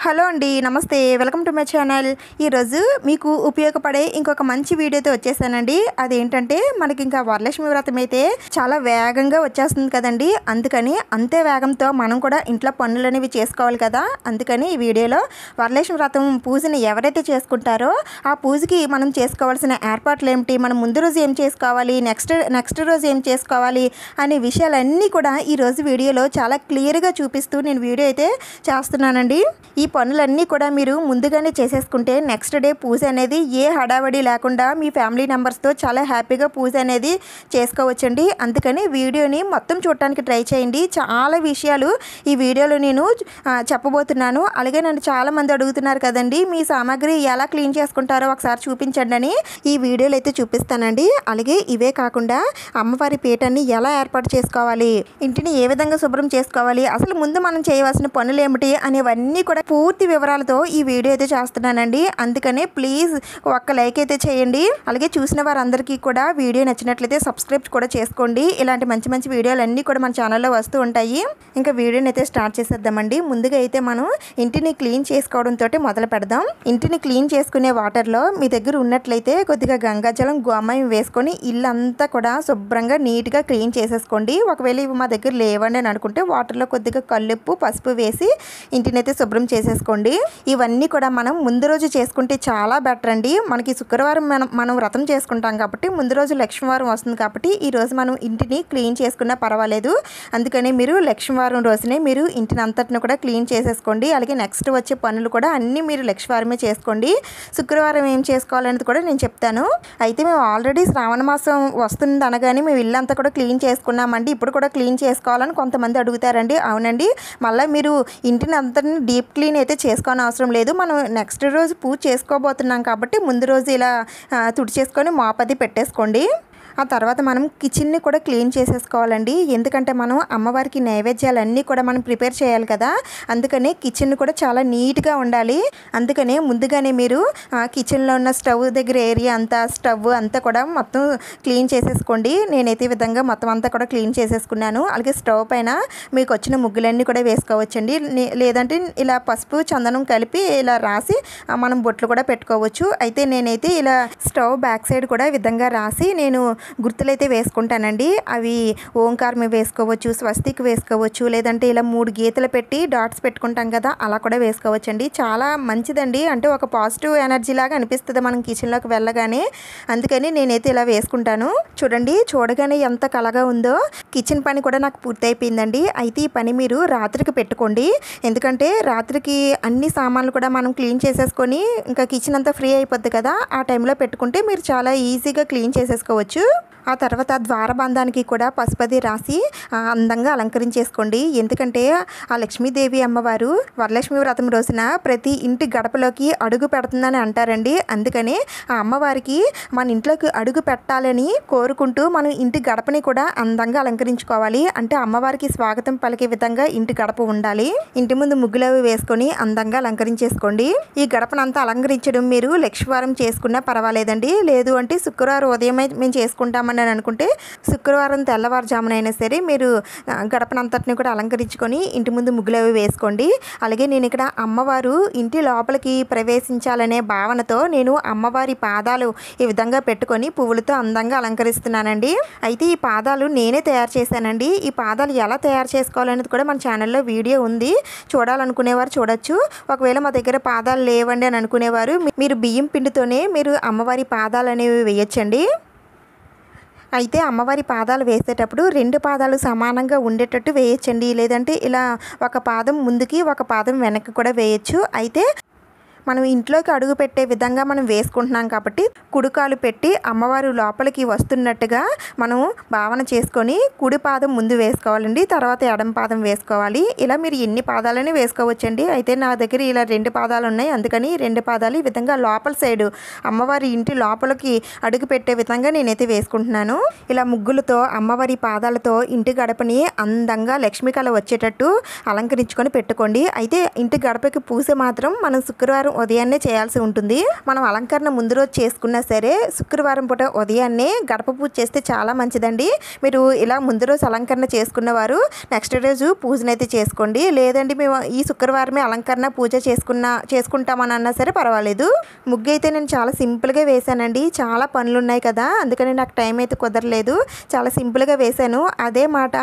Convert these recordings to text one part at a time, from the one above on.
Hello అండి, నమస్తే. Welcome to my channel. ఈరోజు మీకు ఉపయోగపడే ఇంకొక మంచి వీడియోతో వచ్చేసానండి. అదేంటంటే మనకి ఇంకా వరలక్ష్మి వ్రతం అయితే చాలా వేగంగా వచ్చేస్తుంది కదండి. అందుకని అంతే వేగంతో మనం కూడా ఇంట్లో పనులు అనేవి చేసుకోవాలి కదా. అందుకని ఈ వీడియోలో వరలక్ష్మి వ్రతం పూజని ఎవరైతే చేసుకుంటారో ఆ పూజకి మనం చేసుకోవాల్సిన ఏర్పాట్లు ఏమిటి, మనం ముందు రోజు ఏం చేసుకోవాలి, నెక్స్ట్ రోజు ఏం చేసుకోవాలి అనే విషయాలన్నీ కూడా ఈరోజు వీడియోలో చాలా క్లియర్గా చూపిస్తూ నేను వీడియో అయితే చేస్తున్నానండి. ఈ పనులన్నీ కూడా మీరు ముందుగానే చేసేసుకుంటే నెక్స్ట్ డే పూజ అనేది ఏ హడావడి లేకుండా మీ ఫ్యామిలీ మెంబర్స్తో చాలా హ్యాపీగా పూజ అనేది చేసుకోవచ్చండి. అందుకని వీడియోని మొత్తం చూడటానికి ట్రై చేయండి. చాలా విషయాలు ఈ వీడియోలో నేను చెప్పబోతున్నాను. అలాగే నన్ను చాలామంది అడుగుతున్నారు కదండి, మీ సామాగ్రి ఎలా క్లీన్ చేసుకుంటారో ఒకసారి చూపించండి అని ఈ వీడియోలో అయితే చూపిస్తానండి. అలాగే ఇవే కాకుండా అమ్మవారి పీఠాన్ని ఎలా ఏర్పాటు చేసుకోవాలి, ఇంటిని ఏ విధంగా శుభ్రం చేసుకోవాలి, అసలు ముందు మనం చేయవలసిన పనులు ఏమిటి అనేవన్నీ కూడా పూర్తి వివరాలతో ఈ వీడియో అయితే చేస్తున్నానండి. అందుకనే ప్లీజ్ ఒక్క లైక్ అయితే చేయండి. అలాగే చూసిన వారందరికీ కూడా వీడియో నచ్చినట్లయితే సబ్స్క్రైబ్ కూడా చేసుకోండి. ఇలాంటి మంచి మంచి వీడియోలు అన్నీ కూడా మన ఛానల్లో వస్తూ ఉంటాయి. ఇంకా వీడియోని అయితే స్టార్ట్ చేసేద్దామండి. ముందుగా అయితే మనం ఇంటిని క్లీన్ చేసుకోవడంతో మొదలు పెడదాం. ఇంటిని క్లీన్ చేసుకునే వాటర్లో మీ దగ్గర ఉన్నట్లయితే కొద్దిగా గంగాజలం, గోమయం వేసుకొని ఇల్లంతా కూడా శుభ్రంగా నీట్గా క్లీన్ చేసేసుకోండి. ఒకవేళ ఇవి మా దగ్గర లేవండి అని అనుకుంటే వాటర్లో కొద్దిగా కల్లుప్పు, పసుపు వేసి ఇంటిని అయితే శుభ్రం చేసేసుకోండి. ఇవన్నీ కూడా మనం ముందు రోజు చేసుకుంటే చాలా బెటర్ అండి. మనకి శుక్రవారం మనం వ్రతం చేసుకుంటాం కాబట్టి ముందు రోజు లక్ష్మీవారం వస్తుంది కాబట్టి ఈ రోజు మనం ఇంటిని క్లీన్ చేసుకున్నా పర్వాలేదు. అందుకని మీరు లక్ష్మీవారం రోజునే మీరు ఇంటిని అంతటిని కూడా క్లీన్ చేసేసుకోండి. అలాగే నెక్స్ట్ వచ్చే పనులు కూడా అన్నీ మీరు లక్ష్మీవారమే చేసుకోండి. శుక్రవారం ఏం చేసుకోవాలనేది కూడా నేను చెప్తాను. అయితే మేము ఆల్రెడీ శ్రావణ మాసం వస్తుంది అనగానే మేము ఇల్లంతా కూడా క్లీన్ చేసుకున్నామండి. ఇప్పుడు కూడా క్లీన్ చేసుకోవాలని కొంతమంది అడుగుతారండి. అవునండి, మళ్ళీ మీరు ఇంటిని అంతటిని డీప్ క్లీన్ అయితే చేసుకోని అవసరం లేదు. మనం నెక్స్ట్ రోజు పూజ చేసుకోబోతున్నాం కాబట్టి ముందు రోజు ఇలా తుడిచేసుకొని మాపది పెట్టేసుకోండి. ఆ తర్వాత మనం కిచెన్ని కూడా క్లీన్ చేసేసుకోవాలండి. ఎందుకంటే మనం అమ్మవారికి నైవేద్యాలన్నీ కూడా మనం ప్రిపేర్ చేయాలి కదా. అందుకనే కిచెన్ కూడా చాలా నీట్గా ఉండాలి. అందుకనే ముందుగానే మీరు కిచెన్లో ఉన్న స్టవ్ దగ్గర ఏరియా అంతా, స్టవ్ అంతా కూడా మొత్తం క్లీన్ చేసేసుకోండి. నేనైతే ఈ విధంగా మొత్తం అంతా కూడా క్లీన్ చేసేసుకున్నాను. అలాగే స్టవ్ పైన మీకు వచ్చిన ముగ్గులన్నీ కూడా వేసుకోవచ్చండి. లేదంటే ఇలా పసుపు, చందనం కలిపి ఇలా రాసి మనం బొట్లు కూడా పెట్టుకోవచ్చు. అయితే నేనైతే ఇలా స్టవ్ బ్యాక్ సైడ్ కూడా ఈ విధంగా రాసి నేను గుర్తులైతే వేసుకుంటానండి. అవి ఓంకారం వేసుకోవచ్చు, స్వస్తిక్ వేసుకోవచ్చు, లేదంటే ఇలా 3 గీతలు పెట్టి డాట్స్ పెట్టుకుంటాం కదా, అలా కూడా వేసుకోవచ్చు అండి. చాలా మంచిదండి. అంటే ఒక పాజిటివ్ ఎనర్జీ లాగా అనిపిస్తుంది మనం కిచెన్లోకి వెళ్ళగానే. అందుకని నేనైతే ఇలా వేసుకుంటాను. చూడండి, చూడగానే ఎంత కలగా ఉందో. కిచెన్ పని కూడా నాకు పూర్తయిపోయిందండి. అయితే ఈ పని మీరు రాత్రికి పెట్టుకోండి. ఎందుకంటే రాత్రికి అన్ని సామాన్లు కూడా మనం క్లీన్ చేసేసుకొని ఇంకా కిచెన్ అంతా ఫ్రీ అయిపోద్ది కదా, ఆ టైంలో పెట్టుకుంటే మీరు చాలా ఈజీగా క్లీన్ చేసేసుకోవచ్చు. ఆ తర్వాత ద్వారబంధానికి కూడా పసుపది రాసి అందంగా అలంకరించేసుకోండి. ఎందుకంటే ఆ లక్ష్మీదేవి అమ్మవారు వరలక్ష్మి వ్రతం రోజున ప్రతి ఇంటి గడపలోకి అడుగు పెడుతుందని అంటారండి. అందుకని ఆ అమ్మవారికి మన ఇంట్లోకి అడుగు పెట్టాలని కోరుకుంటూ మనం ఇంటి గడపని కూడా అందంగా అలంకరించుకోవాలి. అంటే అమ్మవారికి స్వాగతం పలికే విధంగా ఇంటి గడప ఉండాలి. ఇంటి ముందు ముగ్గులవి వేసుకొని అందంగా అలంకరించేసుకోండి. ఈ గడపనంతా అలంకరించడం మీరు లక్ష్మీవారం చేసుకున్నా పర్వాలేదండి. లేదు అంటే శుక్రవారం ఉదయమే మేము చేసుకుంటామని అనుకుంటే శుక్రవారం తెల్లవారుజామునైనా సరే మీరు గడపనంతటిని కూడా అలంకరించుకొని ఇంటి ముందు ముగ్గులు అవి వేసుకోండి. అలాగే నేను ఇక్కడ అమ్మవారు ఇంటి లోపలికి ప్రవేశించాలనే భావనతో నేను అమ్మవారి పాదాలు ఈ విధంగా పెట్టుకొని పువ్వులతో అందంగా అలంకరిస్తున్నానండి. అయితే ఈ పాదాలు నేనే తయారు చేశానండి. ఈ పాదాలు ఎలా తయారు చేసుకోవాలనేది కూడా మన ఛానల్లో వీడియో ఉంది, చూడాలనుకునేవారు చూడొచ్చు. ఒకవేళ మా దగ్గర పాదాలు లేవండి అని అనుకునేవారు మీరు బియ్యం పిండితోనే మీరు అమ్మవారి పాదాలు అనేవి వేయచ్చండి. అయితే అమ్మవారి పాదాలు వేసేటప్పుడు 2 పాదాలు సమానంగా ఉండేటట్టు వేయచ్చండి. లేదంటే ఇలా ఒక పాదం ముందుకి, ఒక పాదం వెనక్కి కూడా వేయచ్చు. అయితే మనం ఇంట్లోకి అడుగు పెట్టే విధంగా మనం వేసుకుంటున్నాం కాబట్టి కుడికాలు పెట్టి అమ్మవారు లోపలికి వస్తున్నట్టుగా మనం భావన చేసుకొని కుడి పాదం ముందు వేసుకోవాలండి, తర్వాత ఎడమ పాదం వేసుకోవాలి. ఇలా మీరు ఎన్ని పాదాలని వేసుకోవచ్చండి. అయితే నా దగ్గర ఇలా 2 పాదాలు ఉన్నాయి. అందుకని 2 పాదాలు ఈ విధంగా లోపల సైడు అమ్మవారి ఇంటి లోపలికి అడుగు పెట్టే విధంగా నేనైతే వేసుకుంటున్నాను. ఇలా ముగ్గులతో అమ్మవారి పాదాలతో ఇంటి గడపని అందంగా లక్ష్మీ కళ వచ్చేటట్టు అలంకరించుకొని పెట్టుకోండి. అయితే ఇంటి గడపకి పూస మాత్రం మనం శుక్రవారం ఉదయాన్నే చేయాల్సి ఉంటుంది. మనం అలంకరణ ముందు రోజు చేసుకున్నా సరే శుక్రవారం పూట ఉదయాన్నే గడప పూజ చేస్తే చాలా మంచిదండి. మీరు ఇలా ముందు రోజు అలంకరణ చేసుకున్నవారు నెక్స్ట్ రోజు పూజనైతే చేసుకోండి. లేదండి మేము ఈ శుక్రవారమే అలంకరణ పూజ చేసుకుంటామని అన్నా సరే పర్వాలేదు. ముగ్గు అయితే నేను చాలా సింపుల్గా వేశానండి. చాలా పనులు ఉన్నాయి కదా, అందుకని నాకు టైం అయితే కుదరలేదు. చాలా సింపుల్గా వేశాను. అదే మాట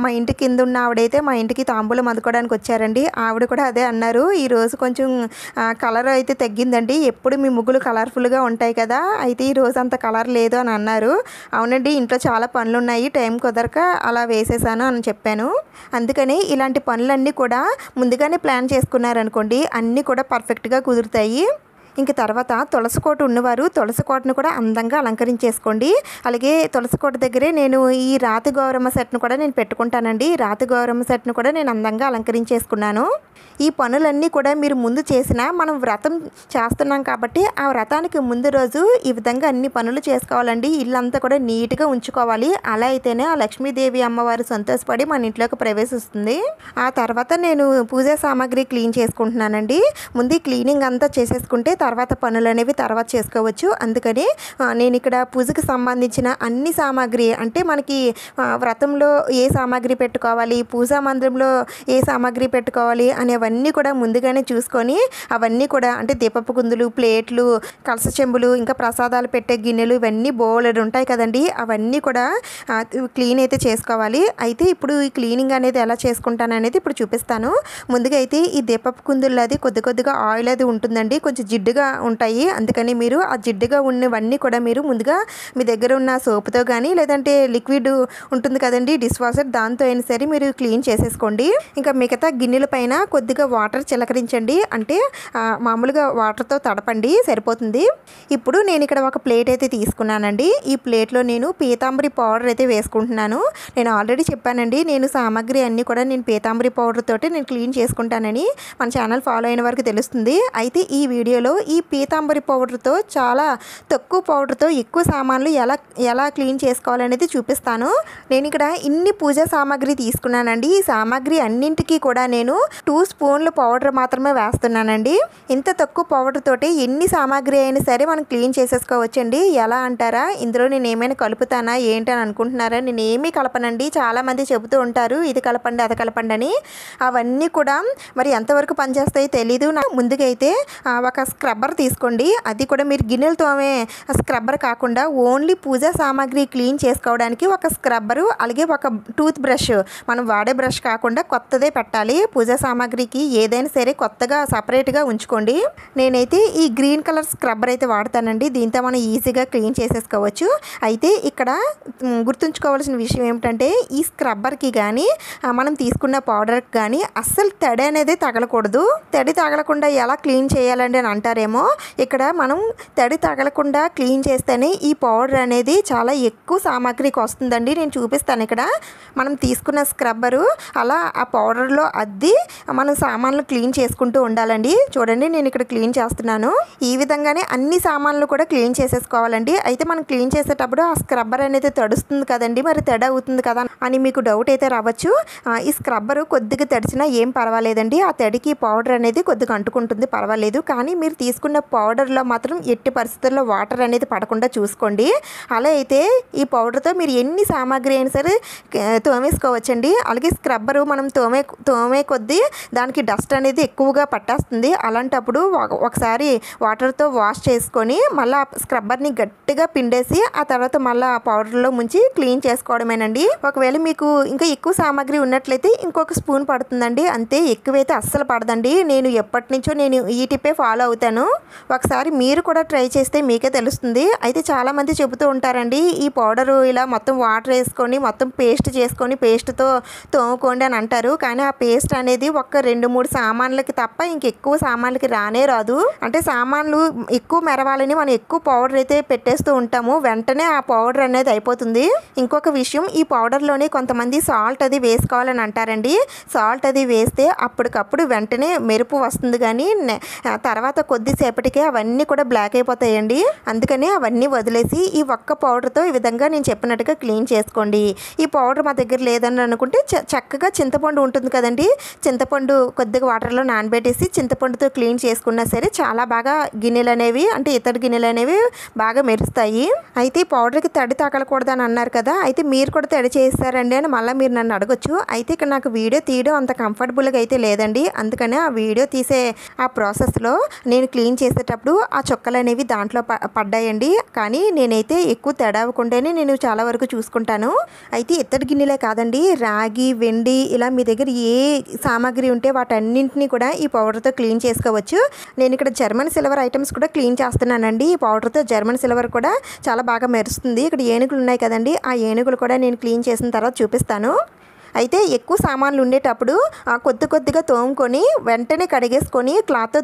మా ఇంటి కింద ఉన్న ఆవిడైతే మా ఇంటికి తాంబూలం అందుకోవడానికి వచ్చారండి. ఆవిడ కూడా అదే అన్నారు, ఈరోజు కొంచెం కలర్ అయితే తగ్గిందండి, ఎప్పుడు మీ ముగ్గులు కలర్ఫుల్గా ఉంటాయి కదా, అయితే ఈరోజు అంత కలర్ లేదు అని అన్నారు. అవునండి, ఇంట్లో చాలా పనులు ఉన్నాయి, టైం కుదరక అలా వేసేసాను అని చెప్పాను. అందుకని ఇలాంటి పనులన్నీ కూడా ముందుగానే ప్లాన్ చేసుకున్నారనుకోండి, అన్నీ కూడా పర్ఫెక్ట్గా కుదురుతాయి. ఇంక తర్వాత తులసి కోట ఉన్నవారు తులసి కోటను కూడా అందంగా అలంకరించేసుకోండి. అలాగే తులసి కోట దగ్గరే నేను ఈ రాతి గౌరమ్మ సెట్ను కూడా నేను పెట్టుకుంటానండి. రాతి గౌరమ్మ సెట్ను కూడా నేను అందంగా అలంకరించేసుకున్నాను. ఈ పనులన్నీ కూడా మీరు ముందు చేసినా మనం వ్రతం చేస్తున్నాం కాబట్టి ఆ వ్రతానికి ముందు రోజు ఈ విధంగా అన్ని పనులు చేసుకోవాలండి. ఇల్లంతా కూడా నీట్గా ఉంచుకోవాలి. అలా అయితేనే ఆ లక్ష్మీదేవి అమ్మవారు సంతోషపడి మన ఇంట్లోకి ప్రవేశిస్తుంది. ఆ తర్వాత నేను పూజా సామాగ్రి క్లీన్ చేసుకుంటున్నానండి. ముందు క్లీనింగ్ అంతా చేసేసుకుంటే తర్వాత పనులు అనేవి తర్వాత చేసుకోవచ్చు. అందుకని నేను ఇక్కడ పూజకు సంబంధించిన అన్ని సామాగ్రి, అంటే మనకి వ్రతంలో ఏ సామాగ్రి పెట్టుకోవాలి, పూజా మందిరంలో ఏ సామాగ్రి పెట్టుకోవాలి అనేవన్నీ కూడా ముందుగానే చూసుకొని అవన్నీ కూడా, అంటే దీపపు కుందులు, ప్లేట్లు, కలస చెంబులు, ఇంకా ప్రసాదాలు పెట్టే గిన్నెలు, ఇవన్నీ బోలెడు ఉంటాయి కదండి, అవన్నీ కూడా క్లీన్ అయితే చేసుకోవాలి. అయితే ఇప్పుడు ఈ క్లీనింగ్ అనేది ఎలా చేసుకుంటాను అనేది ఇప్పుడు చూపిస్తాను. ముందుగా అయితే ఈ దీపపు కుందుల్లో అది కొద్దిగా ఆయిల్ అది ఉంటుందండి, కొంచెం జిడ్డుగా ఉంటాయి. అందుకని మీరు ఆ జిడ్డుగా ఉన్నవన్నీ కూడా మీరు ముందుగా మీ దగ్గర ఉన్న సోపుతో కానీ లేదంటే లిక్విడ్ ఉంటుంది కదండి డిష్ వాషర్, దాంతో అయినా సరే మీరు క్లీన్ చేసేసుకోండి. ఇంకా మిగతా గిన్నెల పైన కొద్దిగా వాటర్ చిలకరించండి, అంటే మామూలుగా వాటర్తో తడపండి, సరిపోతుంది. ఇప్పుడు నేను ఇక్కడ ఒక ప్లేట్ అయితే తీసుకున్నానండి. ఈ ప్లేట్లో నేను పీతాంబరి పౌడర్ అయితే వేసుకుంటున్నాను. నేను ఆల్రెడీ చెప్పానండి, నేను సామాగ్రి అన్నీ కూడా నేను పీతాంబరి పౌడర్ తోటి నేను క్లీన్ చేసుకుంటానని. మన ఛానల్ ఫాలో అయిన వరకు తెలుస్తుంది. అయితే ఈ వీడియోలో ఈ పీతాంబరి పౌడర్తో, చాలా తక్కువ పౌడర్తో ఎక్కువ సామాన్లు ఎలా క్లీన్ చేసుకోవాలనేది చూపిస్తాను. నేను ఇక్కడ ఇన్ని పూజా సామాగ్రి తీసుకున్నానండి. ఈ సామాగ్రి అన్నింటికి కూడా నేను 2 స్పూన్ల పౌడర్ మాత్రమే వేస్తున్నానండి. ఇంత తక్కువ పౌడర్ తోటి ఎన్ని సామాగ్రి అయినా సరే మనం క్లీన్ చేసేసుకోవచ్చండి. ఎలా అంటారా, ఇందులో నేను ఏమైనా కలుపుతానా ఏంటి అని అనుకుంటున్నారా? నేను ఏమీ కలపనండి. చాలామంది చెబుతూ ఉంటారు ఇది కలపండి అది కలపండి అని. అవన్నీ కూడా మరి ఎంతవరకు పనిచేస్తాయో తెలీదు. ముందుగా అయితే ఒక స్క్రబ్బర్ తీసుకోండి. అది కూడా మీరు గిన్నెలు తోమే స్క్రబ్బర్ కాకుండా ఓన్లీ పూజా సామాగ్రి క్లీన్ చేసుకోవడానికి ఒక స్క్రబ్బరు, అలాగే ఒక టూత్ బ్రష్, మనం వాడే బ్రష్ కాకుండా కొత్తదే పెట్టాలి. పూజా సామాగ్రికి ఏదైనా సరే కొత్తగా సపరేట్గా ఉంచుకోండి. నేనైతే ఈ గ్రీన్ కలర్ స్క్రబ్బర్ అయితే వాడతానండి. దీంతో మనం ఈజీగా క్లీన్ చేసేసుకోవచ్చు. అయితే ఇక్కడ గుర్తుంచుకోవాల్సిన విషయం ఏమిటంటే ఈ స్క్రబ్బర్కి కానీ మనం తీసుకున్న పౌడర్కి కానీ అస్సలు తడి అనేది తగలకూడదు. తడి తగలకుండా ఎలా క్లీన్ చేయాలండి అని అంటారేమో, ఇక్కడ మనం తడి తగలకుండా క్లీన్ చేస్తేనే ఈ పౌడర్ అనేది చాలా ఎక్కువ సామాగ్రికి వస్తుందండి. నేను చూపిస్తాను. ఇక్కడ మనం తీసుకున్న స్క్రబ్బరు అలా ఆ పౌడర్లో అద్ది మనం సామాన్లు క్లీన్ చేసుకుంటూ ఉండాలండి. చూడండి, నేను ఇక్కడ క్లీన్ చేస్తున్నాను. ఈ విధంగానే అన్ని సామాన్లు కూడా క్లీన్ చేసేసుకోవాలండి. అయితే మనం క్లీన్ చేసేటప్పుడు ఆ స్క్రబ్బర్ అనేది తడుస్తుంది కదండి, మరి తడి అవుతుంది కదా అని మీకు డౌట్ అయితే రావచ్చు. ఈ స్క్రబ్బరు కొద్దిగా తడిచినా ఏం పర్వాలేదండి. ఆ తడికి పౌడర్ అనేది కొద్దిగా అంటుకుంటుంది, పర్వాలేదు. కానీ మీరు తీసుకున్న పౌడర్లో మాత్రం ఎట్టి పరిస్థితుల్లో వాటర్ అనేది పడకుండా చూసుకోండి. అలా అయితే ఈ పౌడర్తో మీరు ఎన్ని సామాగ్రి అయినా సరే తోమేసుకోవచ్చండి. అలాగే స్క్రబ్బరు మనం తోమే కొద్దీ దానికి డస్ట్ అనేది ఎక్కువగా పట్టేస్తుంది. అలాంటప్పుడు ఒకసారి వాటర్తో వాష్ చేసుకొని మళ్ళీ స్క్రబ్బర్ని గట్టిగా పిండేసి ఆ తర్వాత మళ్ళీ ఆ పౌడర్లో ముంచి క్లీన్ చేసుకోవడమేనండి. ఒకవేళ మీకు ఇంకా ఎక్కువ సామాగ్రి ఉన్నట్లయితే ఇంకొక స్పూన్ పడుతుందండి, అంతే. ఎక్కువైతే అస్సలు పడదండి. నేను ఎప్పటి నుంచో నేను ఈ టిప్పే ఫాలో అవుతాను. ఒకసారి మీరు కూడా ట్రై చేస్తే మీకే తెలుస్తుంది. అయితే చాలామంది చెబుతూ ఉంటారండి, ఈ పౌడరు ఇలా మొత్తం వాటర్ వేసుకొని మొత్తం పేస్ట్ చేసుకొని పేస్ట్తో తోముకోండి అని అంటారు. కానీ ఆ పేస్ట్ అనేది ఒక 2-3 సామాన్లకి తప్ప ఇంకెక్కువ సామాన్లకి రానే రాదు. అంటే సామాన్లు ఎక్కువ మెరవాలని మనం ఎక్కువ పౌడర్ అయితే పెట్టేస్తూ ఉంటాము, వెంటనే ఆ పౌడర్ అనేది అయిపోతుంది. ఇంకొక విషయం, ఈ పౌడర్లోనే కొంతమంది సాల్ట్ అది వేసుకోవాలని అంటారండి. సాల్ట్ అది వేస్తే అప్పటికప్పుడు వెంటనే మెరుపు వస్తుంది, కానీ తర్వాత కొద్ది కొద్దిసేపటికే అవన్నీ కూడా బ్లాక్ అయిపోతాయండి. అందుకని అవన్నీ వదిలేసి ఈ ఒక్క పౌడర్తో ఈ విధంగా నేను చెప్పినట్టుగా క్లీన్ చేసుకోండి. ఈ పౌడర్ మా దగ్గర లేదని అనుకుంటే చక్కగా చింతపండు ఉంటుంది కదండి, చింతపండు కొద్దిగా వాటర్లో నానబెట్టేసి చింతపండుతో క్లీన్ చేసుకున్నా సరే చాలా బాగా గిన్నెలు అనేవి అంటే ఇతడి గిన్నెలు అనేవి బాగా మెరుస్తాయి. అయితే ఈ పౌడర్కి తడి తగలకూడదు అని అన్నారు కదా, అయితే మీరు కూడా తడి చేస్తారండి అని మళ్ళీ మీరు నన్ను అడగొచ్చు. అయితే ఇక్కడ నాకు వీడియో తీయడం అంత కంఫర్టబుల్గా అయితే లేదండి. అందుకని ఆ వీడియో తీసే ఆ ప్రాసెస్లో నేను క్లీన్ చేసేటప్పుడు ఆ చుక్కలు అనేవి దాంట్లో పడ్డాయండి. కానీ నేనైతే ఎక్కువ తడవకుండానే నేను చాలా వరకు చూసుకుంటాను. అయితే ఇత్తడి గిన్నెలే కాదండి, రాగి, వెండి ఇలా మీ దగ్గర ఏ సామాగ్రి ఉంటే వాటన్నింటినీ కూడా ఈ పౌడర్తో క్లీన్ చేసుకోవచ్చు. నేను ఇక్కడ జర్మన్ సిల్వర్ ఐటమ్స్ కూడా క్లీన్ చేస్తున్నానండి. ఈ పౌడర్తో జర్మన్ సిల్వర్ కూడా చాలా బాగా మెరుస్తుంది. ఇక్కడ ఏనుగులు ఉన్నాయి కదండి, ఆ ఏనుగులు కూడా నేను క్లీన్ చేసిన తర్వాత చూపిస్తాను. అయితే ఎక్కువ సామాన్లు ఉండేటప్పుడు కొద్దిగా తోముకొని వెంటనే కడిగేసుకొని క్లాత్తో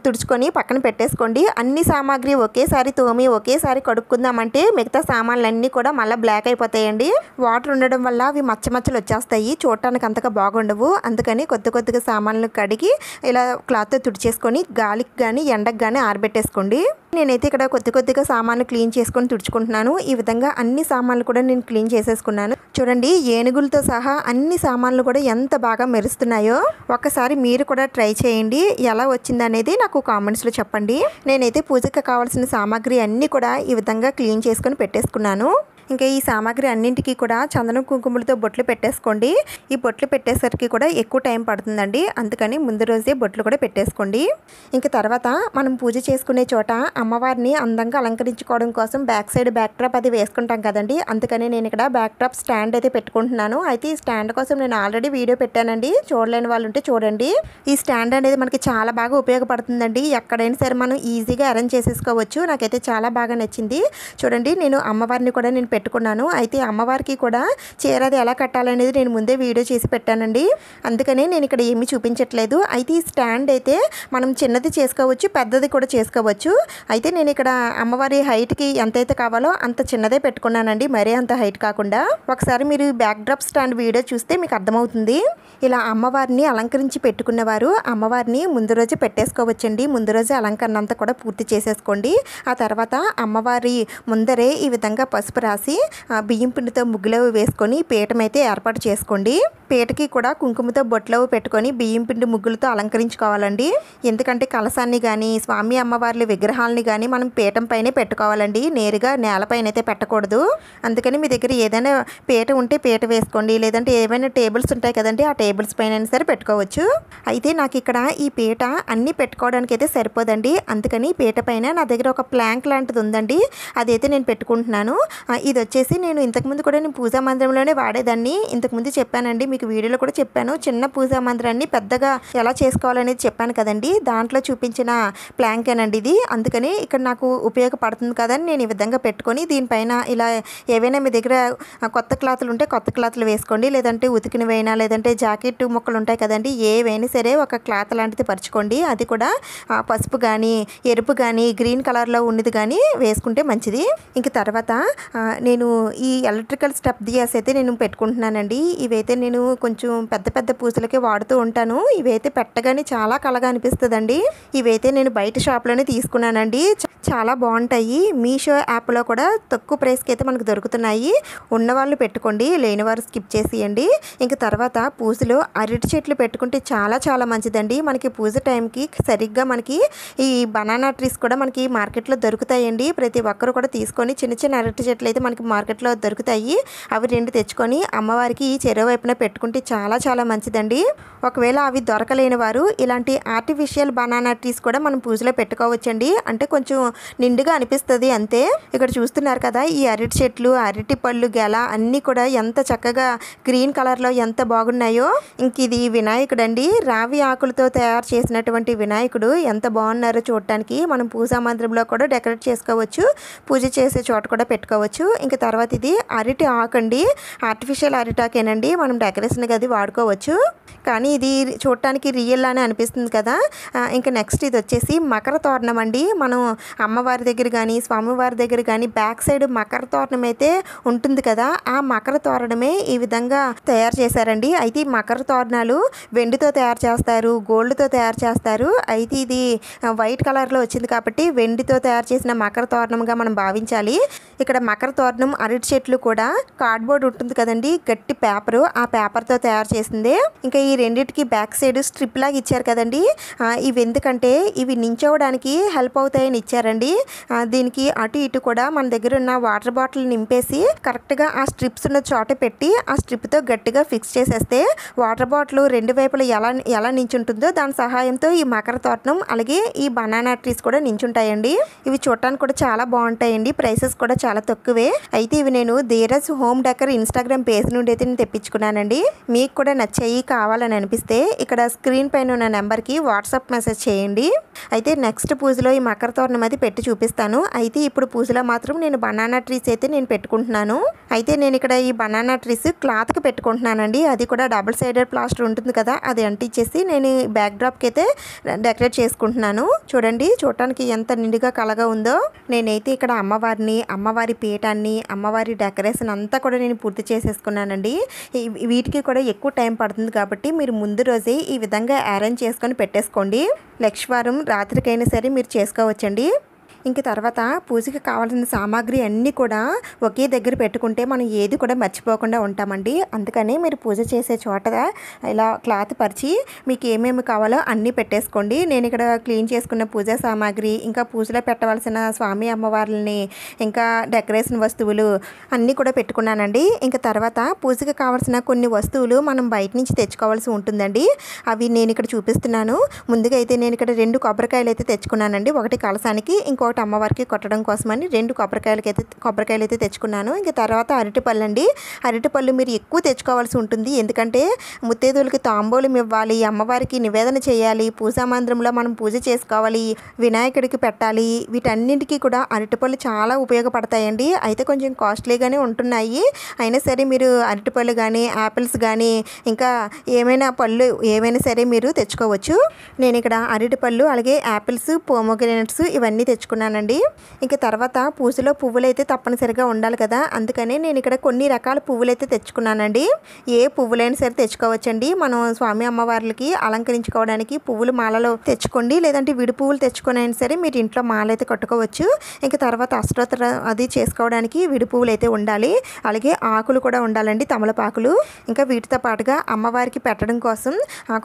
తుడుచుకొని పక్కన పెట్టేసుకోండి. అన్ని సామాగ్రి ఒకేసారి తోమి ఒకేసారి కడుక్కుందామంటే మిగతా సామాన్లన్నీ కూడా మళ్ళీ బ్లాక్ అయిపోతాయండి. వాటర్ ఉండడం వల్ల అవి మచ్చలు వచ్చేస్తాయి, చూడటానికి అంతగా బాగుండవు. అందుకని కొద్దిగా సామాన్లు కడిగి ఇలా క్లాత్తో తుడిచేసుకొని గాలికి కానీ ఎండకు కానీ ఆరబెట్టేసుకోండి. నేనైతే ఇక్కడ కొద్దిగా సామాన్లు క్లీన్ చేసుకొని తుడుచుకుంటున్నాను. ఈ విధంగా అన్ని సామాన్లు కూడా నేను క్లీన్ చేసేసుకున్నాను. చూడండి, ఏనుగులతో సహా అన్ని సామాన్లు కూడా ఎంత బాగా మెరుస్తున్నాయో. ఒక్కసారి మీరు కూడా ట్రై చేయండి. ఎలా వచ్చిందనేది నాకు కామెంట్స్లో చెప్పండి. నేనైతే పూజకి కావాల్సిన సామాగ్రి అన్నీ కూడా ఈ విధంగా క్లీన్ చేసుకొని పెట్టేసుకున్నాను. ఇంకా ఈ సామాగ్రి అన్నింటికి కూడా చందనం కుంకుమలతో బొట్లు పెట్టేసుకోండి. ఈ బొట్లు పెట్టేసరికి కూడా ఎక్కువ టైం పడుతుందండి. అందుకని ముందు రోజే బొట్లు కూడా పెట్టేసుకోండి. ఇంకా తర్వాత మనం పూజ చేసుకునే చోట అమ్మవారిని అందంగా అలంకరించుకోవడం కోసం బ్యాక్ సైడ్ బ్యాక్ డ్రాప్ అది వేసుకుంటాం కదండి. అందుకని నేను ఇక్కడ బ్యాక్ డ్రాప్ స్టాండ్ అయితే పెట్టుకుంటున్నాను. అయితే ఈ స్టాండ్ కోసం నేను ఆల్రెడీ వీడియో పెట్టానండి, చూడలేని వాళ్ళు ఉంటే చూడండి. ఈ స్టాండ్ అనేది మనకి చాలా బాగా ఉపయోగపడుతుందండి. ఎక్కడైనా సరే మనం ఈజీగా అరేంజ్ చేసేసుకోవచ్చు. నాకైతే చాలా బాగా నచ్చింది. చూడండి, నేను అమ్మవారిని కూడా నేను పెట్టుకున్నాను. అయితే అమ్మవారికి కూడా చీర అది ఎలా కట్టాలనేది నేను ముందే వీడియో చేసి పెట్టానండి. అందుకనే నేను ఇక్కడ ఏమీ చూపించట్లేదు. అయితే ఈ స్టాండ్ అయితే మనం చిన్నది చేసుకోవచ్చు, పెద్దది కూడా చేసుకోవచ్చు. అయితే నేను ఇక్కడ అమ్మవారి హైట్కి ఎంతైతే కావాలో అంత చిన్నదే పెట్టుకున్నానండి, మరీ అంత హైట్ కాకుండా. ఒకసారి మీరు బ్యాక్ డ్రాప్ స్టాండ్ వీడియో చూస్తే మీకు అర్థమవుతుంది. ఇలా అమ్మవారిని అలంకరించి పెట్టుకున్నవారు అమ్మవారిని ముందు రోజు పెట్టేసుకోవచ్చండి. ముందు రోజు అలంకరణ అంతా కూడా పూర్తి చేసేసుకోండి. ఆ తర్వాత అమ్మవారి ముందరే ఈ విధంగా పసుపు రాసి బియ్యం పిండితో ముగ్గులవి వేసుకొని పీఠం అయితే ఏర్పాటు చేసుకోండి. పీటకి కూడా కుంకుమతో బొట్లవి పెట్టుకొని బియ్యం పిండి ముగ్గులతో అలంకరించుకోవాలండి. ఎందుకంటే కలశాన్ని కానీ స్వామి అమ్మవార్ల విగ్రహాలని కానీ మనం పీఠం పైనే పెట్టుకోవాలండి, నేరుగా నేలపైన అయితే పెట్టకూడదు. అందుకని మీ దగ్గర ఏదైనా పీట ఉంటే పీట వేసుకోండి, లేదంటే ఏవైనా టేబుల్స్ ఉంటాయి కదండి, ఆ టేబుల్స్ పైన సరే పెట్టుకోవచ్చు. అయితే నాకు ఇక్కడ ఈ పీట అన్నీ పెట్టుకోవడానికి అయితే సరిపోదండి. అందుకని పీట పైన నా దగ్గర ఒక ప్లాంక్ లాంటిది ఉందండి, అదైతే నేను పెట్టుకుంటున్నాను. ఇది వచ్చేసి నేను ఇంతకుముందు కూడా నేను పూజా మందిరంలోనే వాడేదాన్ని. ఇంతకుముందు చెప్పానండి, మీకు వీడియోలో కూడా చెప్పాను. చిన్న పూజా మందిరాన్ని పెద్దగా ఎలా చేసుకోవాలనేది చెప్పాను కదండి, దాంట్లో చూపించిన ప్లాంకేనండి ఇది. అందుకని ఇక్కడ నాకు ఉపయోగపడుతుంది కదని నేను ఈ విధంగా పెట్టుకొని దీనిపైన ఇలా ఏవైనా మీ దగ్గర కొత్త క్లాతులు ఉంటే కొత్త క్లాతులు వేసుకోండి, లేదంటే ఉతికినవైనా లేదంటే జాకెట్ ముక్కలు ఉంటాయి కదండి, ఏవైనా సరే ఒక క్లాత్ లాంటిది పరుచుకోండి. అది కూడా పసుపు కానీ ఎరుపు కానీ గ్రీన్ కలర్లో ఉన్నది కానీ వేసుకుంటే మంచిది. ఇంక తర్వాత నేను ఈ ఎలక్ట్రికల్ స్టెప్ దియాస్ అయితే నేను పెట్టుకుంటున్నానండి. ఇవైతే నేను కొంచెం పెద్ద పూజలకి వాడుతూ ఉంటాను. ఇవైతే పెట్టగానే చాలా కళగా అనిపిస్తుందండి. ఇవైతే నేను బయట షాప్లోనే తీసుకున్నానండి, చాలా బాగుంటాయి. మీషో యాప్లో కూడా తక్కువ ప్రైస్కి అయితే మనకు దొరుకుతున్నాయి. ఉన్నవాళ్ళు పెట్టుకోండి, లేనివారు స్కిప్ చేసేయండి. ఇంక తర్వాత పూజలో అరటి చెట్లు పెట్టుకుంటే చాలా మంచిదండి. మనకి పూజ టైంకి సరిగ్గా మనకి ఈ బనానా ట్రీస్ కూడా మనకి మార్కెట్లో దొరుకుతాయండి. ప్రతి ఒక్కరు కూడా తీసుకొని చిన్న అరటి చెట్లు అయితే మనకి మార్కెట్లో దొరుకుతాయి. అవి 2 తెచ్చుకొని అమ్మవారికి చెరువు వైపున పెట్టుకుంటే చాలా మంచిదండి. ఒకవేళ అవి దొరకలేని వారు ఇలాంటి ఆర్టిఫిషియల్ బనానా ట్రీస్ కూడా మనం పూజలో పెట్టుకోవచ్చండి. అంటే కొంచెం నిండుగా అనిపిస్తుంది అంతే. ఇక్కడ చూస్తున్నారు కదా, ఈ అరటి చెట్లు, అరటి పళ్ళు, గెల అన్నీ కూడా ఎంత చక్కగా గ్రీన్ కలర్లో ఎంత బాగున్నాయో. ఇంక ఇది వినాయకుడు అండి, రావి ఆకులతో తయారు చేసినటువంటి వినాయకుడు ఎంత బాగున్నారో చూడటానికి. మనం పూజా మందిరంలో కూడా డెకరేట్ చేసుకోవచ్చు, పూజ చేసే చోట కూడా పెట్టుకోవచ్చు. ఇంకా తర్వాత ఇది అరటి ఆకు అండి, ఆర్టిఫిషియల్ అరిటాకేనండి, మనం డెకరేషన్కి అది వాడుకోవచ్చు. కానీ ఇది చూడటానికి రియల్ అని అనిపిస్తుంది కదా. ఇంకా నెక్స్ట్ ఇది వచ్చేసి మకర తోరణం అండి. మనం అమ్మవారి దగ్గర కానీ స్వామివారి దగ్గర కానీ బ్యాక్ సైడ్ మకర తోరణం అయితే ఉంటుంది కదా, ఆ మకర తోరణమే ఈ విధంగా తయారు చేశారండి. అయితే ఈ మకర తోరణాలు వెండితో తయారు చేస్తారు, గోల్డ్తో తయారు చేస్తారు. అయితే ఇది వైట్ కలర్లో వచ్చింది కాబట్టి వెండితో తయారు చేసిన మకర తోరణంగా మనం భావించాలి. ఇక్కడ మకర తోరణం అరటి చెట్లు కూడా కార్డ్బోర్డ్ ఉంటుంది కదండి, గట్టి పేపరు, ఆ పేపర్తో తయారు చేసింది. ఇంకా ఈ రెండింటికి బ్యాక్ సైడ్ స్ట్రిప్ లాగా ఇచ్చారు కదండి, ఇవి ఎందుకంటే ఇవి నించోవడానికి హెల్ప్ అవుతాయని ఇచ్చారండి. దీనికి అటు ఇటు కూడా మన దగ్గర ఉన్న వాటర్ బాటిల్ నింపేసి కరెక్ట్గా ఆ స్ట్రిప్స్ ఉన్న చోట పెట్టి ఆ స్ట్రిప్తో గట్టిగా ఫిక్స్ చేసేస్తే వాటర్ బాటిల్ రెండు వైపులా ఎలా నించుంటుందో దాని సహాయంతో ఈ మకర తోరణం అలాగే ఈ బనానా ట్రీస్ కూడా నించుంటాయండి. ఇవి చూడటానికి కూడా చాలా బాగుంటాయండి, ప్రైసెస్ కూడా చాలా తక్కువే. అయితే ఇవి నేను Dheeraj home decor Instagram page నుండి అయితే నేను తెప్పించుకున్నానండి. మీకు కూడా నచ్చాయి కావాలని అనిపిస్తే ఇక్కడ స్క్రీన్ పైన ఉన్న నెంబర్కి వాట్సాప్ మెసేజ్ చేయండి. అయితే నెక్స్ట్ పూజలో ఈ మకర తోరణం అయితే పెట్టి చూపిస్తాను. అయితే ఇప్పుడు పూజలో మాత్రం నేను బనానా ట్రీస్ అయితే నేను పెట్టుకుంటున్నాను. అయితే నేను ఇక్కడ ఈ బనానా ట్రీస్ క్లాత్కి పెట్టుకుంటున్నానండి. అది కూడా డబుల్ సైడెడ్ ప్లాస్టర్ ఉంటుంది కదా, అది అంటించేసి నేను బ్యాక్ డ్రాప్కి అయితే డెకరేట్ చేసుకుంటున్నాను. చూడండి చూడటానికి ఎంత నిండుగా కలగా ఉందో. నేనైతే ఇక్కడ అమ్మవారి పీఠాన్ని, అమ్మవారి డెకరేషన్ అంతా కూడా నేను పూర్తి చేసేసుకున్నానండి. వీటికి కూడా ఎక్కువ టైం పడుతుంది కాబట్టి మీరు ముందు రోజే ఈ విధంగా అరేంజ్ చేసుకొని పెట్టేసుకోండి. లక్షవారం రాత్రికైనా సరే మీరు చేసుకోవచ్చండి. ఇంక తర్వాత పూజకి కావాల్సిన సామాగ్రి అన్నీ కూడా ఒకే దగ్గర పెట్టుకుంటే మనం ఏది కూడా మర్చిపోకుండా ఉంటామండి. అందుకని మీరు పూజ చేసే చోట ఇలా క్లాత్ పరిచి మీకు ఏమేమి కావాలో అన్నీ పెట్టేసుకోండి. నేను ఇక్కడ క్లీన్ చేసుకున్న పూజా సామాగ్రి, ఇంకా పూజలో పెట్టవలసిన స్వామి అమ్మవార్లని, ఇంకా డెకరేషన్ వస్తువులు అన్నీ కూడా పెట్టుకున్నానండి. ఇంకా తర్వాత పూజకి కావాల్సిన కొన్ని వస్తువులు మనం బయట నుంచి తెచ్చుకోవాల్సి ఉంటుందండి. అవి నేను ఇక్కడ చూపిస్తున్నాను. ముందుగా అయితే నేను ఇక్కడ 2 కొబ్బరికాయలు అయితే తెచ్చుకున్నానండి. ఒకటి కలసానికి, ఇంకొకటి అమ్మవారికి కొట్టడం కోసమని 2 కొబ్బరికాయలు అయితే తెచ్చుకున్నాను. ఇంకా తర్వాత అరటిపళ్ళు అండి. అరటిపళ్ళు మీరు ఎక్కువ తెచ్చుకోవాల్సి ఉంటుంది, ఎందుకంటే ముత్తైదువులకి తాంబూలం ఇవ్వాలి, అమ్మవారికి నివేదన చేయాలి, పూజా మందిరంలో మనం పూజ చేసుకోవాలి, వినాయకుడికి పెట్టాలి. వీటన్నింటికి కూడా అరటిపళ్ళు చాలా ఉపయోగపడతాయండి. అయితే కొంచెం కాస్ట్లీగానే ఉంటున్నాయి. అయినా సరే మీరు అరటిపళ్ళు కానీ యాపిల్స్ కానీ ఇంకా ఏమైనా పళ్ళు ఏమైనా సరే మీరు తెచ్చుకోవచ్చు. నేను ఇక్కడ అరటిపళ్ళు అలాగే యాపిల్స్, పోమోగ్రానేట్స్ ఇవన్నీ తెచ్చుకున్నానండి. ఇంకా తర్వాత పూజలో పువ్వులు అయితే తప్పనిసరిగా ఉండాలి కదా, అందుకని నేను ఇక్కడ కొన్ని రకాల పువ్వులు అయితే తెచ్చుకున్నానండి. ఏ పువ్వులైనా సరే తెచ్చుకోవచ్చండి. మనం స్వామి అమ్మవార్లకి అలంకరించుకోవడానికి పువ్వులు మాలలో తెచ్చుకోండి, లేదంటే విడి పువ్వులు తెచ్చుకొని అయినా సరే మీరు ఇంట్లో మాల అయితే కట్టుకోవచ్చు. ఇంకా తర్వాత అష్టోత్తర అది చేసుకోవడానికి విడి పువ్వులు అయితే ఉండాలి, అలాగే ఆకులు కూడా ఉండాలండి, తమలపాకులు. ఇంకా వీటితో పాటుగా అమ్మవారికి పెట్టడం కోసం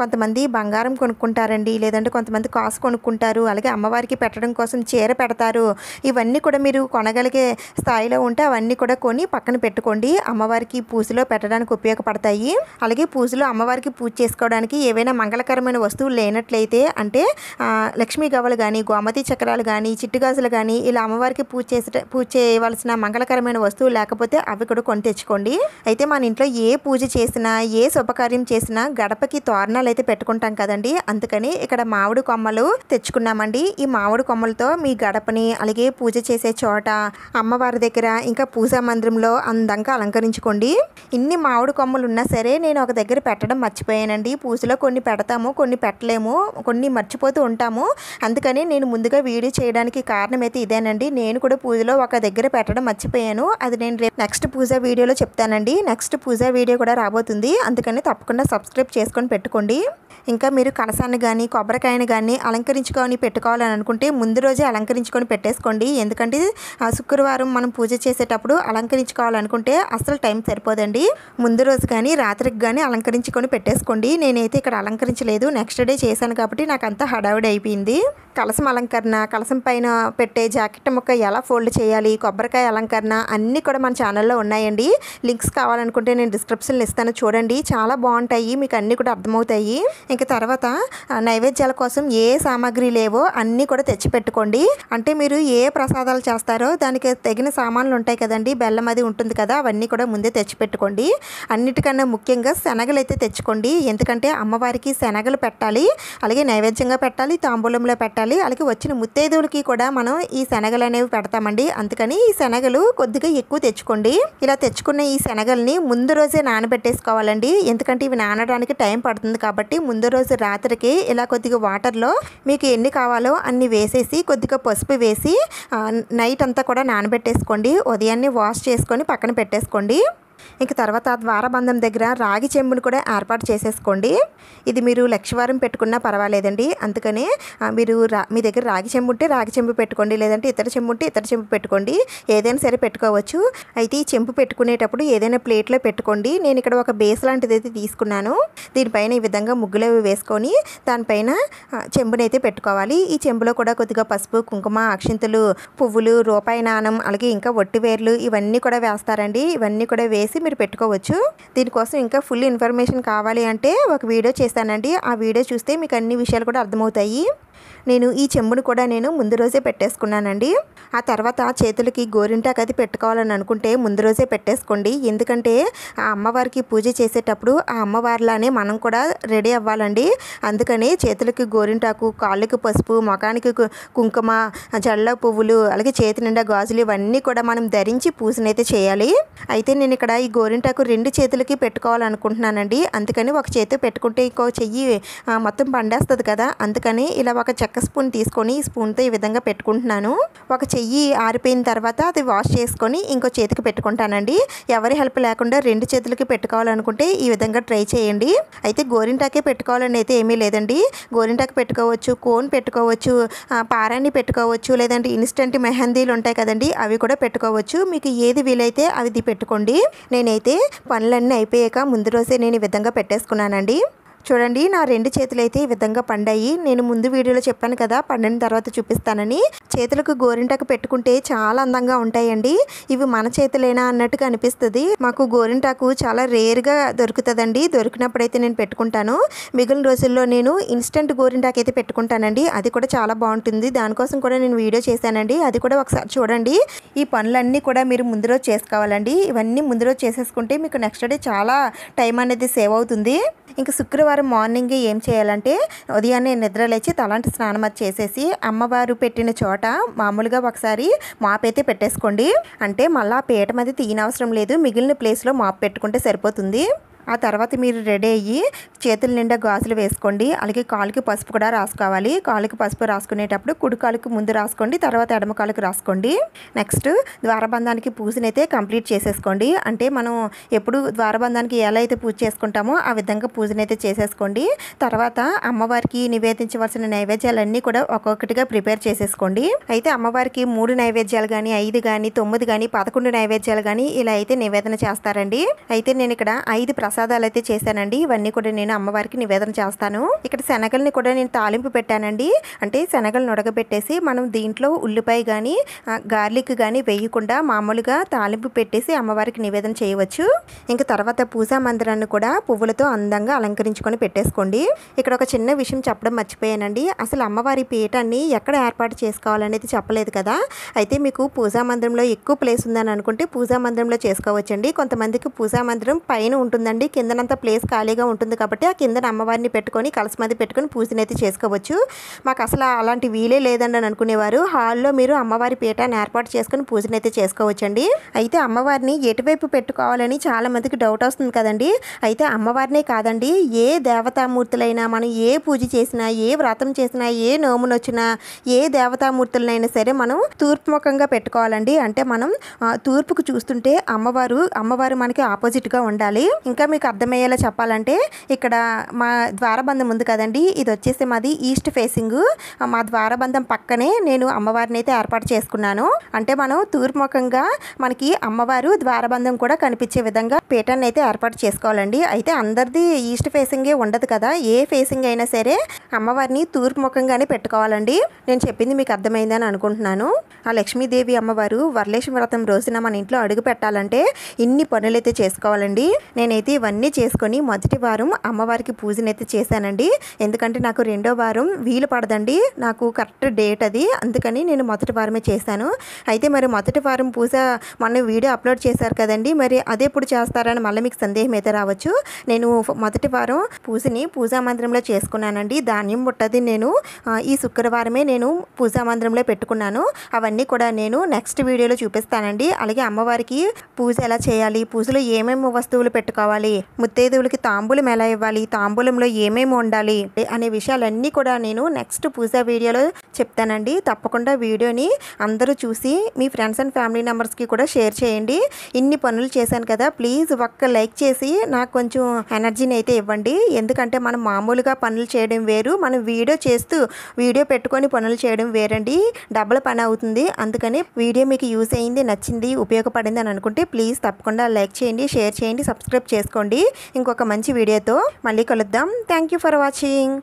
కొంతమంది బంగారం కొనుక్కుంటారండి, లేదంటే కొంతమంది కాసు కొనుక్కుంటారు, అలాగే అమ్మవారికి పెట్టడం కోసం చీర పెడతారు. ఇవన్నీ కూడా మీరు కొనగలిగే స్థాయిలో ఉంటే అవన్నీ కూడా కొని పక్కన పెట్టుకోండి. అమ్మవారికి పూజలో పెట్టడానికి ఉపయోగపడతాయి. అలాగే పూజలో అమ్మవారికి పూజ చేసుకోవడానికి ఏవైనా మంగళకరమైన వస్తువులు లేనట్లయితే, అంటే లక్ష్మీ గవ్వలు కానీ, గోమతి చక్రాలు కానీ, చిట్టుగాజులు కానీ, ఇలా అమ్మవారికి పూజ చేయవలసిన మంగళకరమైన వస్తువులు లేకపోతే అవి కూడా కొని తెచ్చుకోండి. అయితే మన ఇంట్లో ఏ పూజ చేసినా, ఏ శుభకార్యం చేసినా గడపకి తోరణాలు అయితే పెట్టుకుంటాం కదండి. అందుకని ఇక్కడ మామిడి కొమ్మలు తెచ్చుకున్నామండి. ఈ మామిడి కొమ్మలతో మీ గడపని అలాగే పూజ చేసే చోట, అమ్మవారి దగ్గర, ఇంకా పూజా మందిరంలో అందంగా అలంకరించుకోండి. ఇన్ని మామిడి కొమ్మలు ఉన్నా సరే నేను ఒక దగ్గర పెట్టడం మర్చిపోయానండి. పూజలో కొన్ని పెడతాము, కొన్ని పెట్టలేము, కొన్ని మర్చిపోతూ ఉంటాము. అందుకని నేను ముందుగా వీడియో చేయడానికి కారణం అయితే ఇదేనండి. నేను కూడా పూజలో ఒక దగ్గర పెట్టడం మర్చిపోయాను. అది నేను రేపు నెక్స్ట్ పూజా వీడియోలో చెప్తానండి. నెక్స్ట్ పూజా వీడియో కూడా రాబోతుంది, అందుకని తప్పకుండా సబ్స్క్రైబ్ చేసుకొని పెట్టుకోండి. ఇంకా మీరు కలసాన్ని కానీ కొబ్బరికాయని కానీ అలంకరించుకొని పెట్టుకోవాలని అనుకుంటే ముందు రోజే అలంకరించుకొని పెట్టేసుకోండి. ఎందుకంటే శుక్రవారం మనం పూజ చేసేటప్పుడు అలంకరించుకోవాలనుకుంటే అసలు టైం సరిపోదండి. ముందు రోజు కానీ రాత్రికి కానీ అలంకరించుకొని పెట్టేసుకోండి. నేనైతే ఇక్కడ అలంకరించలేదు, నెక్స్ట్ డే చేశాను కాబట్టి నాకు అంతా హడావిడి అయిపోయింది. కలసం అలంకరణ, కలసం పైన పెట్టే జాకెట్ ముక్క ఎలా ఫోల్డ్ చేయాలి, కొబ్బరికాయ అలంకరణ అన్నీ కూడా మన ఛానల్లో ఉన్నాయండి. లింక్స్ కావాలనుకుంటే నేను డిస్క్రిప్షన్లో ఇస్తాను, చూడండి, చాలా బాగుంటాయి, మీకు అన్నీ కూడా అర్థమవుతాయి. ఇంకా తర్వాత నైవేద్యాల కోసం ఏ సామాగ్రి లేవో అన్నీ కూడా తెచ్చి పెట్టుకోండి. అంటే మీరు ఏ ప్రసాదాలు చేస్తారో దానికి తగిన సామాన్లు ఉంటాయి కదండి, బెల్లం అది ఉంటుంది కదా, అవన్నీ కూడా ముందే తెచ్చి పెట్టుకోండి. అన్నిటికన్నా ముఖ్యంగా శనగలు అయితే తెచ్చుకోండి, ఎందుకంటే అమ్మవారికి శనగలు పెట్టాలి, అలాగే నైవేద్యంగా పెట్టాలి, తాంబూలంలో పెట్టాలి, పెట్టాలి. అలాగే వచ్చిన ముత్తైదువులకి కూడా మనం ఈ శనగలు అనేవి పెడతామండి. అందుకని ఈ శనగలు కొద్దిగా ఎక్కువ తెచ్చుకోండి. ఇలా తెచ్చుకున్న ఈ శనగల్ని ముందు రోజే నానబెట్టేసుకోవాలండి. ఎందుకంటే ఇవి నానడానికి టైం పడుతుంది కాబట్టి ముందు రోజు రాత్రికి ఇలా కొద్దిగా వాటర్లో మీకు ఎన్ని కావాలో అన్ని వేసేసి కొద్దిగా పసుపు వేసి నైట్ అంతా కూడా నానబెట్టేసుకోండి. ఉదయాన్నే వాష్ చేసుకొని పక్కన పెట్టేసుకోండి. ఇంక తర్వాత ద్వారబంధం దగ్గర రాగి చెంబును కూడా ఏర్పాటు చేసేసుకోండి. ఇది మీరు లక్షవారం పెట్టుకున్నా పర్వాలేదండి. అందుకనే మీరు మీ దగ్గర రాగి చెంబు ఉంటే రాగి చెంబు పెట్టుకోండి, లేదంటే ఇతర చెంబు ఉంటే ఇతర చెంబు పెట్టుకోండి, ఏదైనా సరే పెట్టుకోవచ్చు. అయితే ఈ చెంబు పెట్టుకునేటప్పుడు ఏదైనా ప్లేట్లో పెట్టుకోండి. నేను ఇక్కడ ఒక బేస్ లాంటిది అయితే తీసుకున్నాను. దీనిపైన ఈ విధంగా ముగ్గులు వేసుకొని దానిపైన చెంబునైతే పెట్టుకోవాలి. ఈ చెంబులో కూడా కొద్దిగా పసుపు, కుంకుమ, అక్షింతలు, పువ్వులు, రూపాయి నాణం, అలాగే ఇంకా వట్టివేర్లు ఇవన్నీ కూడా వేస్తారండి. ఇవన్నీ కూడా వేసి మీరు పెట్టుకోవచ్చు. దీనికోసం ఇంకా ఫుల్ ఇన్ఫర్మేషన్ కావాలి అంటే ఒక వీడియో చేస్తానండి. ఆ వీడియో చూస్తే మీకు అన్ని విషయాలు కూడా అర్థమవుతాయి. నేను ఈ చెంబును కూడా ముందు రోజే పెట్టేసుకున్నానండి. ఆ తర్వాత చేతులకి గోరింటాకు అది పెట్టుకోవాలని అనుకుంటే ముందు రోజే పెట్టేసుకోండి. ఎందుకంటే ఆ అమ్మవారికి పూజ చేసేటప్పుడు ఆ అమ్మవారిలానే మనం కూడా రెడీ అవ్వాలండి. అందుకని చేతులకి గోరింటాకు, కాళ్ళకి పసుపు, ముఖానికి కుంకుమ, జల్ల పువ్వులు, అలాగే చేతి నిండా గాజులు ఇవన్నీ కూడా మనం ధరించి పూజనైతే చేయాలి. అయితే నేను ఇక్కడ ఈ గోరింటాకు 2 చేతులకి పెట్టుకోవాలనుకుంటున్నానండి. అందుకని ఒక చేతి పెట్టుకుంటే ఇంకో చెయ్యి మొత్తం పండేస్తుంది కదా. అందుకని ఇలా ఒక చెక్క స్పూన్ తీసుకొని ఈ స్పూన్తో ఈ విధంగా పెట్టుకుంటున్నాను. ఒక చెయ్యి ఆరిపోయిన తర్వాత అది వాష్ చేసుకొని ఇంకో చేతికి పెట్టుకుంటానండి. ఎవరి హెల్ప్ లేకుండా 2 చేతులకి పెట్టుకోవాలనుకుంటే ఈ విధంగా ట్రై చేయండి. అయితే గోరింటాకే పెట్టుకోవాలని అయితే ఏమీ లేదండి. గోరింటాకు పెట్టుకోవచ్చు, కోన్ పెట్టుకోవచ్చు, పారాన్ని పెట్టుకోవచ్చు, లేదంటే ఇన్స్టెంట్ మెహందీలు ఉంటాయి కదండి అవి కూడా పెట్టుకోవచ్చు. మీకు ఏది వీలైతే అవి పెట్టుకోండి. నేనైతే పనులన్నీ అయిపోయాక ముందు రోజే నేను ఈ విధంగా పెట్టేసుకున్నానండి. చూడండి, నా 2 చేతులు అయితే ఈ విధంగా పండాయి. నేను ముందు వీడియోలో చెప్పాను కదా పండిన తర్వాత చూపిస్తానని. చేతులకు గోరింటాకు పెట్టుకుంటే చాలా అందంగా ఉంటాయండి. ఇవి మన చేతులేనా అన్నట్టుగా అనిపిస్తుంది. మాకు గోరింటాకు చాలా రేర్గా దొరుకుతుందండి. దొరికినప్పుడైతే నేను పెట్టుకుంటాను. మిగిలిన రోజుల్లో నేను ఇన్స్టెంట్ గోరింటాకు అయితే పెట్టుకుంటానండి. అది కూడా చాలా బాగుంటుంది. దానికోసం కూడా నేను వీడియో చేశానండి. అది కూడా ఒకసారి చూడండి. ఈ పనులన్నీ కూడా మీరు ముందు రోజు చేసుకోవాలండి. ఇవన్నీ ముందు రోజు చేసేసుకుంటే మీకు నెక్స్ట్ డే చాలా టైం అనేది సేవ్ అవుతుంది. ఇంకా శుక్రవారం మార్నింగ్ ఏం చేయాలంటే ఉదయాన్నే నిద్ర లేచి తలాంటి స్నానం అది చేసేసి అమ్మవారు పెట్టిన చోట మామూలుగా ఒకసారి మాప్ అయితే పెట్టేసుకోండి. అంటే మళ్ళీ ఆ పీఠం అది తీయనవసరం లేదు. మిగిలిన ప్లేస్లో మాప్ పెట్టుకుంటే సరిపోతుంది. ఆ తర్వాత మీరు రెడీ అయ్యి చేతుల నిండా గాజులు వేసుకోండి. అలాగే కాలుకి పసుపు కూడా రాసుకోవాలి. కాలుకి పసుపు రాసుకునేటప్పుడు కుడి కాలుకి ముందు రాసుకోండి, తర్వాత ఎడమ కాలుకి రాసుకోండి. నెక్స్ట్ ద్వారబంధానికి పూజనైతే కంప్లీట్ చేసేసుకోండి. అంటే మనం ఎప్పుడు ద్వారబంధానికి ఎలా అయితే పూజ చేసుకుంటామో ఆ విధంగా పూజనైతే చేసేసుకోండి. తర్వాత అమ్మవారికి నివేదించవలసిన నైవేద్యాలన్నీ కూడా ఒక్కొక్కటిగా ప్రిపేర్ చేసేసుకోండి. అయితే అమ్మవారికి 3 నైవేద్యాలు కానీ 5 కానీ 9 కానీ 11 నైవేద్యాలు కానీ ఇలా అయితే నివేదన చేస్తారండి. అయితే నేను ఇక్కడ 5 ప్రసాదాలు అయితే చేశానండి. ఇవన్నీ కూడా నేను అమ్మవారికి నివేదన చేస్తాను. ఇక్కడ శనగల్ని కూడా నేను తాలింపు పెట్టానండి. అంటే శనగలను ఉడకబెట్టేసి మనం దీంట్లో ఉల్లిపాయ కానీ గార్లిక్ కానీ వేయకుండా మామూలుగా తాలింపు పెట్టేసి అమ్మవారికి నివేదన చేయవచ్చు. ఇంకా తర్వాత పూజా మందిరాన్ని కూడా పువ్వులతో అందంగా అలంకరించుకొని పెట్టేసుకోండి. ఇక్కడ ఒక చిన్న విషయం చెప్పడం మర్చిపోయానండి. అసలు అమ్మవారి పీఠాన్ని ఎక్కడ ఏర్పాటు చేసుకోవాలనేది చెప్పలేదు కదా. అయితే మీకు పూజా మందిరంలో ఎక్కువ ప్లేస్ ఉందని అనుకుంటే పూజా మందిరంలో చేసుకోవచ్చండి. కొంతమందికి పూజా మందిరం పైన ఉంటుందండి, కిందనంతా ప్లేస్ ఖాళీగా ఉంటుంది కాబట్టి ఆ కిందన అమ్మవారిని పెట్టుకొని కలసమది పెట్టుకొని పూజనైతే చేసుకోవచ్చు. మాకు అసలు అలాంటి వీలే లేదండి అని అనుకునేవారు హాల్లో మీరు అమ్మవారి పీఠాన్ని ఏర్పాటు చేసుకుని పూజనైతే చేసుకోవచ్చండి. అయితే అమ్మవారిని ఎటువైపు పెట్టుకోవాలని చాలా మందికి డౌట్ వస్తుంది కదండి. అయితే అమ్మవారినే కాదండి, ఏ దేవతామూర్తులైనా మనం ఏ పూజ చేసినా, ఏ వ్రతం చేసినా, ఏ నోమును వచ్చినా, ఏ దేవతామూర్తులనైనా సరే మనం తూర్పుముఖంగా పెట్టుకోవాలండి. అంటే మనం తూర్పుకు చూస్తుంటే అమ్మవారు మనకి ఆపోజిట్గా ఉండాలి. ఇంకా మీకు అర్థమయ్యేలా చెప్పాలంటే ఇక్కడ మా ద్వారబంధం ఉంది కదండి, ఇది వచ్చేసి మాది ఈస్ట్ ఫేసింగ్. మా ద్వారబంధం పక్కనే నేను అమ్మవారిని అయితే ఏర్పాటు చేసుకున్నాను. అంటే మనం తూర్పుముఖంగా మనకి అమ్మవారు ద్వారబంధం కూడా కనిపించే విధంగా పీఠాన్ని అయితే ఏర్పాటు చేసుకోవాలండి. అయితే అందరిది ఈస్ట్ ఫేసింగే ఉండదు కదా, ఏ ఫేసింగ్ అయినా సరే అమ్మవారిని తూర్పుముఖంగానే పెట్టుకోవాలండి. నేను చెప్పింది మీకు అర్థమైందని అనుకుంటున్నాను. ఆ లక్ష్మీదేవి అమ్మవారు వరలక్ష్మి వ్రతం రోజున మన ఇంట్లో అడుగు పెట్టాలంటే ఇన్ని పనులైతే చేసుకోవాలండి. నేనైతే ఇవన్నీ చేసుకొని మొదటి వారం అమ్మవారికి పూజనైతే చేశానండి. ఎందుకంటే నాకు రెండో వారం వీలు పడదండి, నాకు కరెక్ట్ డేట్ అది, అందుకని నేను మొదటి వారమే చేశాను. అయితే మరి మొదటి వారం పూజ మొన్న వీడియో అప్లోడ్ చేశారు కదండి, మరి అదే ఎప్పుడు చేస్తారని మళ్ళీ మీకు సందేహం అయితే రావచ్చు. నేను మొదటి వారం పూజని పూజా మందిరంలో చేసుకున్నానండి. ధాన్యం బుట్టది నేను ఈ శుక్రవారమే నేను పూజా మందిరంలో పెట్టుకున్నాను. అవన్నీ కూడా నేను నెక్స్ట్ వీడియోలో చూపిస్తానండి. అలాగే అమ్మవారికి పూజ ఎలా చేయాలి, పూజలో ఏమేమి వస్తువులు పెట్టుకోవాలి, ముత్తైదువులకి తాంబూలం ఎలా ఇవ్వాలి, తాంబూలంలో ఏమేమి ఉండాలి అనే విషయాలన్నీ కూడా నేను నెక్స్ట్ పూజా వీడియోలో చెప్తానండి. తప్పకుండా వీడియోని అందరూ చూసి మీ ఫ్రెండ్స్ అండ్ ఫ్యామిలీ మెంబర్స్కి కూడా షేర్ చేయండి. ఇన్ని పనులు చేశాను కదా, ప్లీజ్ ఒక్క లైక్ చేసి నాకు కొంచెం ఎనర్జీని అయితే ఇవ్వండి. ఎందుకంటే మనం మామూలుగా పనులు చేయడం వేరు, మనం వీడియో చేస్తూ వీడియో పెట్టుకొని పనులు చేయడం వేరండి, డబుల్ పని అవుతుంది. అందుకని వీడియో మీకు యూజ్ అయింది, నచ్చింది, ఉపయోగపడింది అని అనుకుంటే ప్లీజ్ తప్పకుండా లైక్ చేయండి, షేర్ చేయండి, సబ్స్క్రైబ్ చేసుకోండి. ఇంకొక మంచి వీడియోతో మళ్ళీ కలుద్దాం. Thank you for watching.